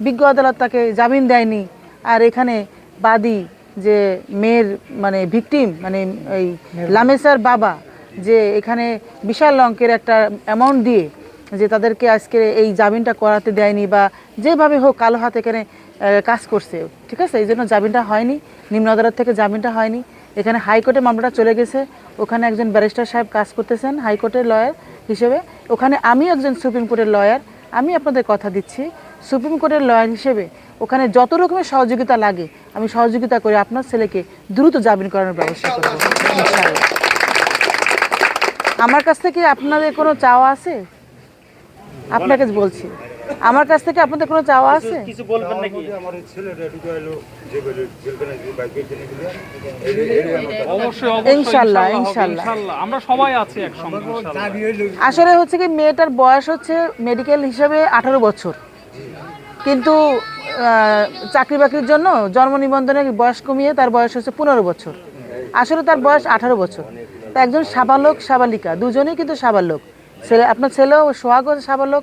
বিজ্ঞ আদালত তাকে জামিন দেয়নি। আর এখানে বাদী যে মেয়ের মানে ভিকটিম মানে এই লামেসার বাবা যে এখানে বিশাল অঙ্কের একটা অ্যামাউন্ট দিয়ে যে তাদেরকে আজকে এই জামিনটা করাতে দেয়নি বা যেভাবে হোক কালো হাত এখানে কাজ করছে, ঠিক আছে, এই জন্য জামিনটা হয়নি, নিম্ন আদালত থেকে জামিনটা হয়নি। এখানে হাইকোর্টে মামলাটা চলে গেছে, ওখানে একজন ব্যারিস্টার সাহেব কাজ করতেছেন হাইকোর্টের লয়ার হিসেবে, ওখানে আমি একজন সুপ্রিম কোর্টের লয়ার। আমি আপনাদের কথা দিচ্ছি সুপ্রিম কোর্টের লয়ার হিসেবে ওখানে যত রকমের সহযোগিতা লাগে আমি সহযোগিতা করে আপনার ছেলেকে দ্রুত জামিন করানোর ব্যবস্থা করব ইনশাআল্লাহ। আমার কাছ থেকে আপনাদের কোনো চাওয়া আছে? আপনাকে বলছি, আমার কাছ থেকে আপনাদের কোনো চাওয়া আছে? কিছু বলবেন নাকি? অবশ্যই ইনশাআল্লাহ ইনশাআল্লাহ আমরা সবাই আছি একসঙ্গে। আসলে হচ্ছে কি মেয়েটার বয়স হচ্ছে মেডিকেল হিসাবে 18 বছর, কিন্তু চাকরি বাকরির জন্য জন্ম নিবন্ধনের বয়স কমিয়ে তার বয়স হচ্ছে 15 বছর। আসলে তার বয়স 18 বছর। তা একজন সাবালক সাবালিকা দুজনেই কিন্তু সাবালক। ছেলে আপনার ছেলেও সোহাগ হচ্ছে সাবালক,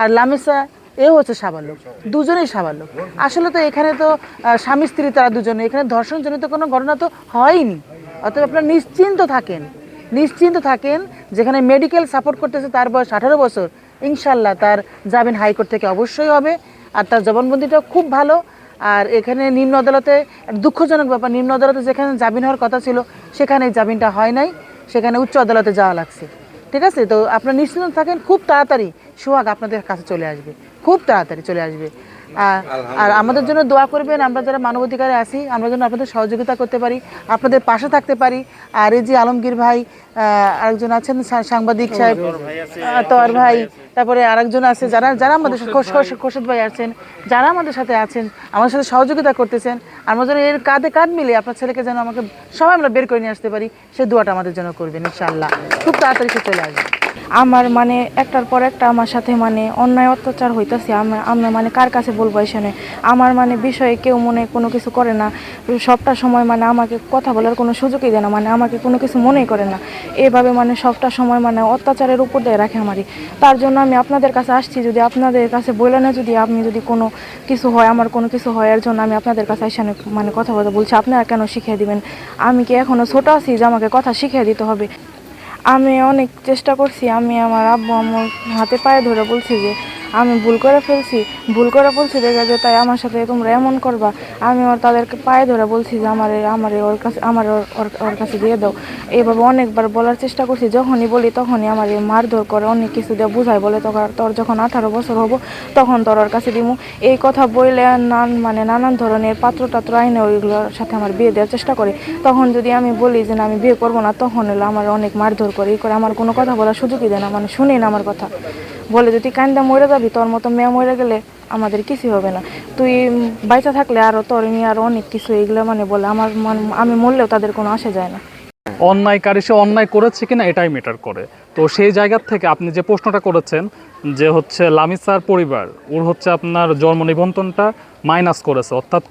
আর লামিসা এও হচ্ছে সাবালক, দুজনেই সাবালক। আসলে তো এখানে তো স্বামী স্ত্রী তারা দুজনে, এখানে ধর্ষণজনিত কোনো ঘটনা তো হয়নি। অতএব আপনারা নিশ্চিন্ত থাকেন যেখানে মেডিকেল সাপোর্ট করতেছে তার বয়স 18 বছর, ইনশাল্লাহ তার জামিন হাইকোর্ট থেকে অবশ্যই হবে। আর তার জবানবন্দিটাও খুব ভালো। আর এখানে নিম্ন আদালতে দুঃখজনক ব্যাপার, নিম্ন আদালতে যেখানে জামিন হওয়ার কথা ছিল সেখানে জামিনটা হয় নাই, সেখানে উচ্চ আদালতে যাওয়া লাগছে, ঠিক আছে। তো আপনারা নিশ্চিন্ত থাকেন, খুব তাড়াতাড়ি সোহাগ আপনাদের কাছে চলে আসবে, খুব তাড়াতাড়ি চলে আসবে। আর আমাদের জন্য দোয়া করবেন, আমরা যারা মানবাধিকারে আছি আমরা যেন আপনাদের সহযোগিতা করতে পারি, আপনাদের পাশে থাকতে পারি। আর এই যে আলমগীর ভাই, আরেকজন আছেন সাংবাদিক সাহেব তোয়ার ভাই, তারপরে আরেকজন আছে যারা যারা আমাদের খোরশেদ ভাই আছেন, যারা আমাদের সাথে আছেন, আমাদের সাথে সহযোগিতা করতেছেন, আমরা যেন এর কাঁধে কাঁধ মিলে আপনার ছেলেকে যেন আমাকে সবাই আমরা বের করে নিয়ে আসতে পারি, সে দোয়াটা আমাদের জন্য করবেন ইনশাআল্লাহ। খুব তাড়াতাড়ি সে চলে আসবে। আমার মানে একটার পর একটা আমার সাথে মানে অন্যায় অত্যাচার হইতেছে। আমি মানে কার কাছে বলবো এখানে? আমার মানে বিষয়ে কেউ মনে কোনো কিছু করে না, সবটা সময় মানে আমাকে কথা বলার কোনো সুযোগই দেয় না, মানে আমাকে কোনো কিছু মনেই করে না। এভাবে মানে সবটা সময় মানে অত্যাচারের উপর দিয়ে রাখে আমারই। তার জন্য আমি আপনাদের কাছে আসছি, যদি আপনাদের কাছে বলে না, যদি আপনি যদি কোনো কিছু হয়, আমার কোনো কিছু হয়, এর জন্য আমি আপনাদের কাছে এখানে মানে কথা বলছি। আপনারা কেন শিখিয়ে দিবেন? আমি কি এখনও ছোটো আছি যে আমাকে কথা শিখিয়ে দিতে হবে? আমি অনেক চেষ্টা করছি, আমি আমার আব্বু আম্মুর হাতে পায়ে ধরে বলছি যে আমি ভুল করে বলছি দেখে যে তাই আমার সাথে তোমরা এমন করবা। আমি তাদেরকে পায়ে ধরে বলছি যে ওর কাছে দিয়ে দাও। এইভাবে অনেকবার বলার চেষ্টা করছি, যখনই বলি তখনই আমার মারধর করে, অনেক কিছু দিয়ে বুঝায়, বলে তোর যখন 18 বছর হবো তখন তোর ওর কাছে দিমু। এই কথা বললে মানে নানান ধরনের পাত্র আইনে ওইগুলোর সাথে আমার বিয়ে দেওয়ার চেষ্টা করে। তখন যদি আমি বলি যে না আমি বিয়ে করবো না, তখন হলো আমার অনেক মারধর করে, এই করে আমার কোনো কথা বলার সুযোগই দেয় না, মানে শুনি না আমার কথা। বলে যদি কান্দা মরে যাবি, তোর মতো মেয়ে মরে গেলে আমাদের কিছুই হবে না, তুই বাইচা থাকলে আরও তোর নিয়ে আরও অনেক কিছু, এইগুলো মানে বলে। আমি মরলেও তাদের কোনো আসে যায় না। অন্যায়কারী সে অন্যায় করেছে কিনা এটাই ম্যাটার করে। তো সেই জায়গা থেকে আপনি যে প্রশ্নটা করেছেন যে হচ্ছে লামিসার পরিবার ওর হচ্ছে আপনার জন্ম নিবন্ধনটা মাইনাস করেছে, অর্থাৎ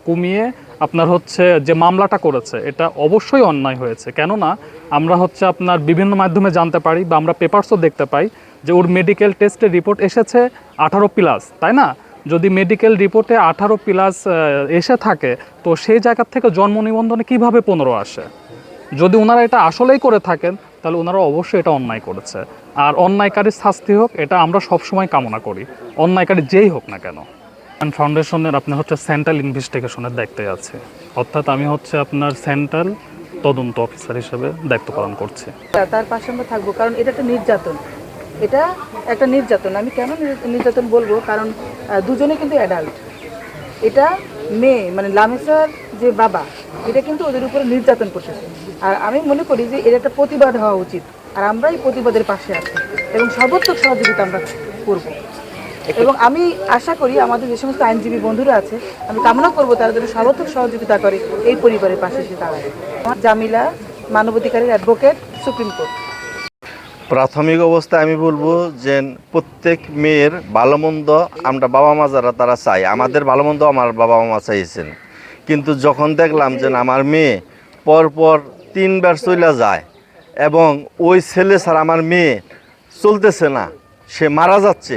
কমিয়ে আপনার হচ্ছে যে মামলাটা করেছে এটা অবশ্যই অন্যায় হয়েছে। কেননা আমরা হচ্ছে আপনার বিভিন্ন মাধ্যমে জানতে পারি বা আমরা পেপারসও দেখতে পাই যে ওর মেডিকেল টেস্টের রিপোর্ট এসেছে 18+, তাই না? যদি মেডিকেল রিপোর্টে 18+ এসে থাকে তো সেই জায়গা থেকে জন্ম নিবন্ধনে কীভাবে 15 আসে? যদি ওনারা এটা আসলেই করে থাকেন তাহলে ওনারা অবশ্যই এটা অন্যায় করেছে। আর অন্যায়কারীর শাস্তি হোক এটা আমরা সবসময় কামনা করি, অন্যায়কারী যেই হোক না কেন। ফাউন্ডেশনের আপনার হচ্ছে সেন্ট্রাল ইনভেস্টিগেশনের দায়িত্বে আছে, অর্থাৎ আমি হচ্ছে আপনার সেন্ট্রাল তদন্ত অফিসার হিসেবে দায়িত্ব পালন করছি। তার পাশে আমরা থাকবো, কারণ এটা একটা নির্যাতন, এটা একটা নির্যাতন। আমি কেন নির্যাতন বলবো, কারণ দুজনে কিন্তু অ্যাডাল্ট। এটা মেয়ে মানে লামিসার যে বাবা, এটা কিন্তু ওদের উপরে নির্যাতন করতেছে। আর আমি মনে করি যে এর একটা প্রতিবাদ হওয়া উচিত, আর আমরা এই প্রতিবাদের পাশে আছি এবং সর্বোচ্চ সহযোগিতা আমরা করব। এবং আমি আশা করি আমাদের যে সমস্ত আইনজীবী বন্ধুরা আছে, আমি কামনা করব তারা যেন সর্বোচ্চ সহযোগিতা করে এই পরিবারের পাশে এসে দাঁড়ায়। জামিলা, মানবাধিকারের অ্যাডভোকেট, সুপ্রিম কোর্ট। প্রাথমিক অবস্থায় আমি বলবো যে প্রত্যেক মেয়ের ভালো মন্দ আমরা বাবা মা যারা তারা চাই, আমাদের ভালো মন্দ আমার বাবা মা চাইছেন। কিন্তু যখন দেখলাম যে আমার মেয়ে পরপর 3বার চলে যায় এবং ওই ছেলে ছাড়া আমার মেয়ে চলতেছে না, সে মারা যাচ্ছে,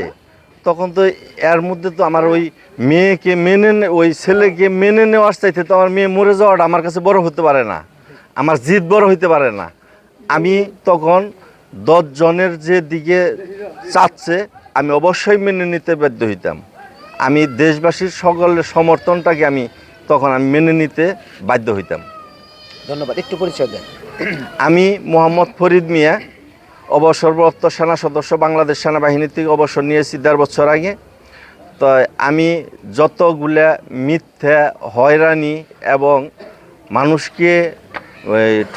তখন তো এর মধ্যে তো আমার ওই মেয়েকে ওই ছেলেকে মেনে নেওয়ার চাইতে তো আমার মেয়ে মরে যাওয়াটা আমার কাছে বড় হতে পারে না, আমার জিদ বড় হইতে পারে না। আমি তখন 10 জনের যে দিকে চাচ্ছে আমি অবশ্যই মেনে নিতে বাধ্য হইতাম। আমি দেশবাসীর সকলের সমর্থনটাকে আমি তখন মেনে নিতে বাধ্য হইতাম। ধন্যবাদ, একটু পরিচয় দেন। আমি মোহাম্মদ ফরিদ মিয়া, অবসরপ্রাপ্ত সেনা সদস্য, বাংলাদেশ সেনাবাহিনী থেকে অবসর নিয়েছি 1.5 বছর আগে। তো আমি যতগুলা মিথ্যা, হয়রানি এবং মানুষকে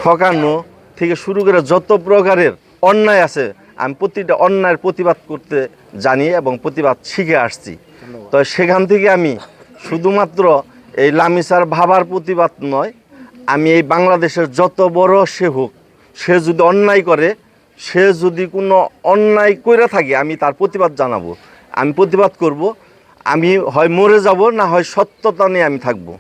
ঠকানো থেকে শুরু করে যত প্রকারের অন্যায় আছে, আমি প্রতিটা অন্যায়ের প্রতিবাদ করতে জানি এবং প্রতিবাদ শিখে আসছি। তো সেখান থেকে আমি শুধুমাত্র এই লামিসার ভাবার প্রতিবাদ নয়, আমি এই বাংলাদেশের যত বড় সে হোক, সে যদি অন্যায় করে, সে যদি কোনো অন্যায় করে থাকে, আমি তার প্রতিবাদ জানাবো, আমি প্রতিবাদ করব। আমি হয় মরে যাব, না হয় সত্যতা নিয়ে আমি থাকবো।